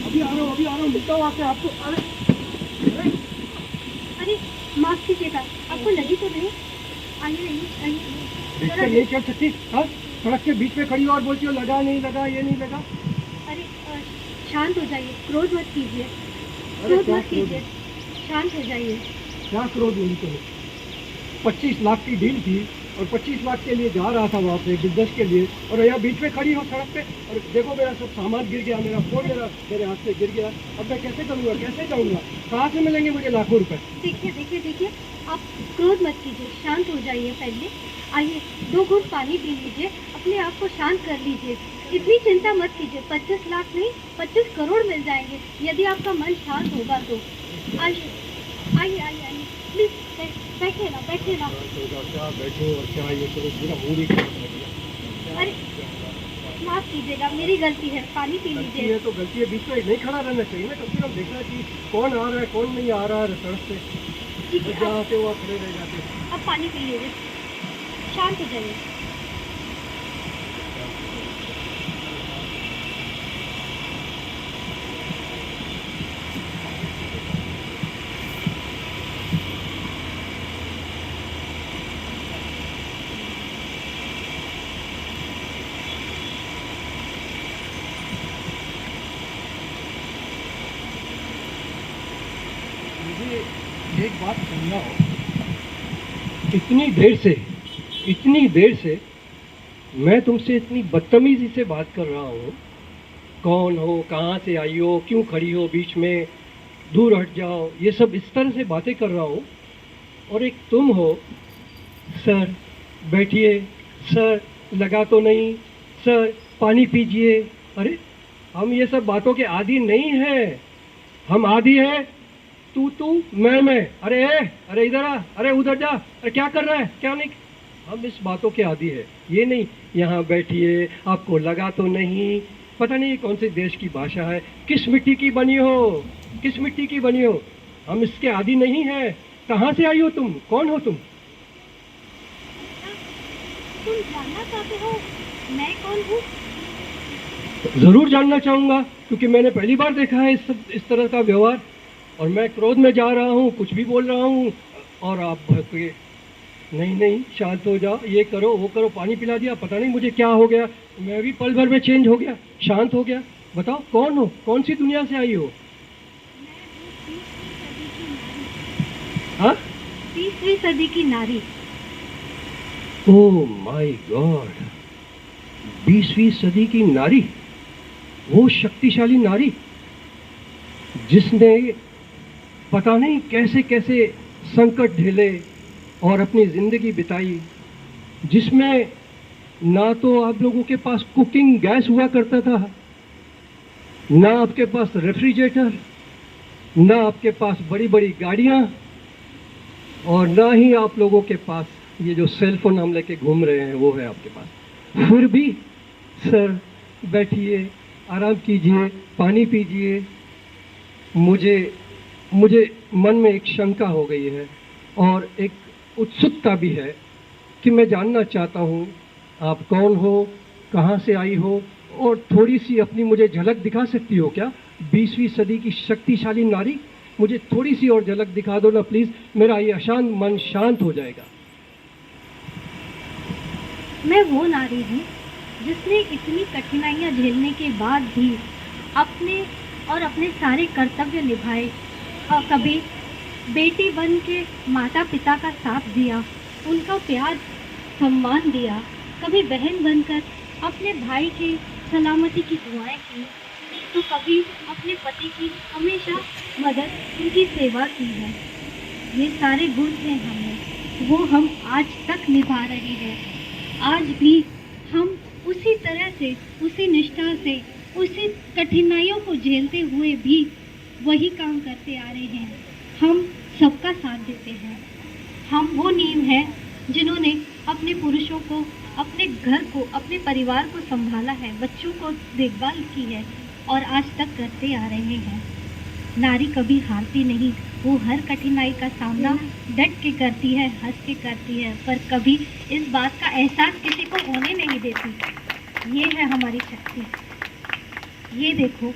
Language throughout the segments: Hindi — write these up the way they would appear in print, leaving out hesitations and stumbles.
अभी आ रहा हूँ, मिलता हूँ आपसे। आपको अरे माफ कीजिएगा, आपको लगी तो नहीं? आइए आइए आइए। नहीं चल सकती। हाँ, सड़क के बीच में खड़ी हो और बोलती हो लगा नहीं लगा, ये नहीं लगा। अरे शांत हो जाइए, क्रोध मत कीजिए, अरे क्रोध क्या मत कीजिए, शांत हो जाइए। क्या क्रोध हुई तुम्हें? 25 लाख की डील थी और 25 लाख के लिए जा रहा था वहाँ पे बिजनेस के लिए, और यहाँ बीच में खड़ी हो सड़क पे। और देखो मेरा सब सामान गिर गया, मेरा फोन मेरे हाथ से गिर गया। अब मैं कैसे करूँगा, कैसे जाऊँगा? कहाँ से मिलेंगे मुझे लाखों रुपए? देखिए देखिए देखिए, आप क्रोध मत कीजिए, शांत हो जाइए पहले। आइए 2 घूंट पानी पी लीजिए, अपने आप को शांत कर लीजिए। इतनी चिंता मत कीजिए, 25 लाख नहीं 25 करोड़ मिल जाएंगे यदि आपका मन शांत होगा तो। आइए आइए आइए आइए, प्लीज बैठिए ना, बैठिए ना। क्या बैठो और क्या ये करो, पूरा मूड ही खराब कर दिया। अरे माफ कीजिएगा, मेरी गलती है, पानी पी गलती लीजिए। है तो गलती है, बीच में नहीं खड़ा रहना चाहिए ना, कम से कम देखना चाहिए कौन आ रहा है कौन नहीं आ रहा है सड़क पे। ठीक है, जहाँ आते हुआ खड़े रह जाते। अब पानी पी लीजिए, शांत हो जाइए। मुझे एक बात समझाओ, इतनी देर से मैं तुमसे इतनी बदतमीजी से बात कर रहा हूँ। कौन हो, कहाँ से आई हो, क्यों खड़ी हो बीच में, दूर हट जाओ, ये सब इस तरह से बातें कर रहा हूँ। और एक तुम हो, सर बैठिए, सर लगा तो नहीं, सर पानी पीजिए। अरे हम ये सब बातों के आदी नहीं हैं, हम आदी हैं तू मैं। अरे इधर आ, अरे उधर जा, अरे क्या कर रहा है, क्या नहीं। हम इस बातों के आदी है, ये नहीं यहाँ बैठिए, आपको लगा तो नहीं। पता नहीं कौन से देश की भाषा है, किस मिट्टी की बनी हो, किस मिट्टी की बनी हो। हम इसके आदी नहीं है। कहाँ से आई हो तुम, कौन हो तुम? तुम जानना चाहते हो मैं कौन हूँ? जरूर जानना चाहूंगा, क्योंकि मैंने पहली बार देखा है इस तरह का व्यवहार। और मैं क्रोध में जा रहा हूँ, कुछ भी बोल रहा हूँ, और आप भड़के। नहीं शांत हो जाओ, ये करो वो करो, पानी पिला दिया, पता नहीं मुझे क्या हो गया, मैं भी पल भर में चेंज हो गया, शांत हो गया। बताओ कौन हो, कौन सी दुनिया से आई हो? हाँ, 20वीं सदी की नारी। ओह माय गॉड, 20वीं सदी की नारी, वो शक्तिशाली नारी जिसने पता नहीं कैसे कैसे संकट झेले और अपनी जिंदगी बिताई, जिसमें ना तो आप लोगों के पास कुकिंग गैस हुआ करता था, ना आपके पास रेफ्रिजरेटर, ना आपके पास बड़ी बड़ी गाड़ियां, और ना ही आप लोगों के पास ये जो सेल फोन हम लेके घूम रहे हैं वो है आपके पास। फिर भी सर बैठिए, आराम कीजिए, पानी पीजिए। मुझे मन में एक शंका हो गई है और एक उत्सुकता भी है कि मैं जानना चाहता हूँ आप कौन हो, कहाँ से आई हो, और थोड़ी सी अपनी मुझे झलक दिखा सकती हो क्या? 20वीं सदी की शक्तिशाली नारी, मुझे थोड़ी सी और झलक दिखा दो ना प्लीज, मेरा ये अशांत मन शांत हो जाएगा। मैं वो नारी हूँ जिसने इतनी कठिनाइयाँ झेलने के बाद भी अपने सारे कर्तव्य निभाए। कभी बेटी बन के माता पिता का साथ दिया, उनका प्यार सम्मान दिया, कभी बहन बनकर अपने भाई की सलामती की दुआएं की, तो कभी अपने पति की हमेशा मदद, उनकी सेवा की है। ये सारे गुण हैं हमें, वो हम आज तक निभा रहे हैं। आज भी हम उसी तरह से, उसी निष्ठा से, उसी कठिनाइयों को झेलते हुए भी वही काम करते आ रहे हैं। हम सबका साथ देते हैं। हम वो नींव हैं जिन्होंने अपने पुरुषों को, अपने घर को, अपने परिवार को संभाला है, बच्चों को देखभाल की है और आज तक करते आ रहे हैं। नारी कभी हारती नहीं, वो हर कठिनाई का सामना डट के करती है, हंस के करती है, पर कभी इस बात का एहसास किसी को होने नहीं देती। ये है हमारी शक्ति। ये देखो,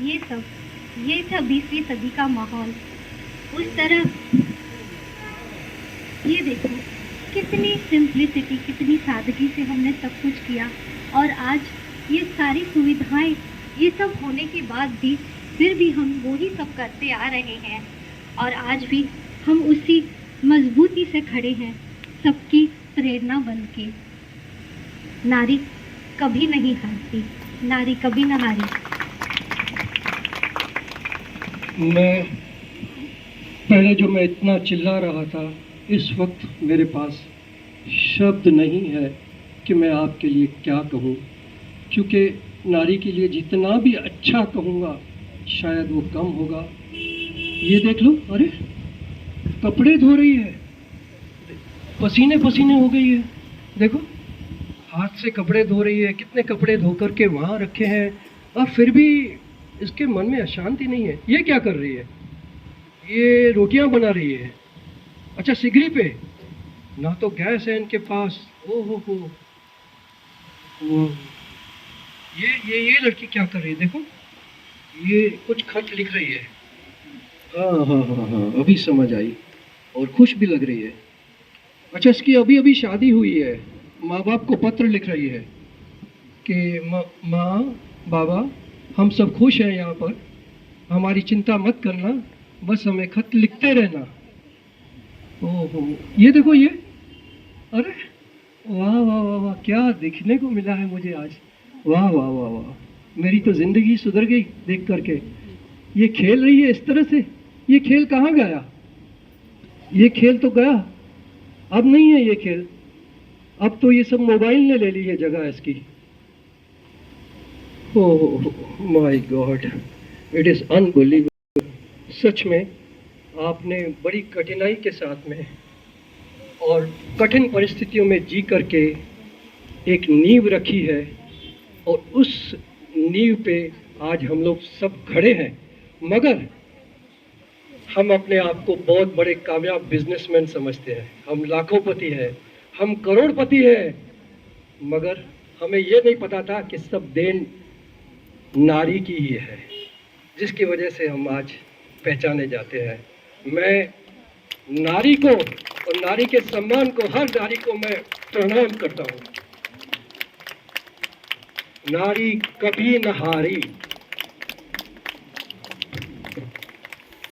ये था 20वीं सदी का माहौल। उस तरह ये देखो कितनी सिंप्लिसिटी, कितनी सादगी से हमने सब कुछ किया, और आज ये सारी सुविधाएं, ये सब होने के बाद भी फिर भी हम वही सब करते आ रहे हैं, और आज भी हम उसी मजबूती से खड़े हैं, सबकी प्रेरणा बन के। नारी कभी नहीं हारती, नारी कभी न हारी। मैं पहले जो मैं इतना चिल्ला रहा था, इस वक्त मेरे पास शब्द नहीं है कि मैं आपके लिए क्या कहूँ, क्योंकि नारी के लिए जितना भी अच्छा कहूँगा शायद वो कम होगा। ये देख लो, अरे कपड़े धो रही है, पसीने पसीने हो गई है, देखो हाथ से कपड़े धो रही है, कितने कपड़े धो करके वहाँ रखे हैं, और फिर भी इसके मन में अशांति नहीं है। ये क्या कर रही है? ये रोटियां बना रही है। अच्छा, सिगरी पे ना तो गैस है इनके पास। ओ हो, ये लड़की क्या कर रही है? देखो, ये कुछ खत लिख रही है। हाँ, अभी समझ आई, और खुश भी लग रही है। अच्छा, इसकी अभी अभी शादी हुई है, माँ बाप को पत्र लिख रही है कि माँ बाबा हम सब खुश हैं यहाँ पर, हमारी चिंता मत करना, बस हमें खत लिखते रहना। ओहो, ये देखो ये, अरे वाह वाह वाह वाह, क्या दिखने को मिला है मुझे आज। वाह वाह वाह वाह, मेरी तो जिंदगी सुधर गई देख करके। ये खेल रही है इस तरह से, ये खेल कहाँ गया? ये खेल तो गया, अब नहीं है ये खेल। अब तो ये सब मोबाइल ने ले ली है जगह इसकी। Oh my God, it is unbelievable. सच में आपने बड़ी कठिनाई के साथ में और कठिन परिस्थितियों में जी करके एक नींव रखी है, और उस नींव पे आज हम लोग सब खड़े हैं। मगर हम अपने आप को बहुत बड़े कामयाब बिजनेसमैन समझते हैं, हम लाखोंपति हैं, हम करोड़पति हैं, मगर हमें ये नहीं पता था कि सब देन नारी की ही है, जिसकी वजह से हम आज पहचाने जाते हैं। मैं नारी को और नारी के सम्मान को, हर नारी को मैं प्रणाम करता हूँ। नारी कभी न हारी।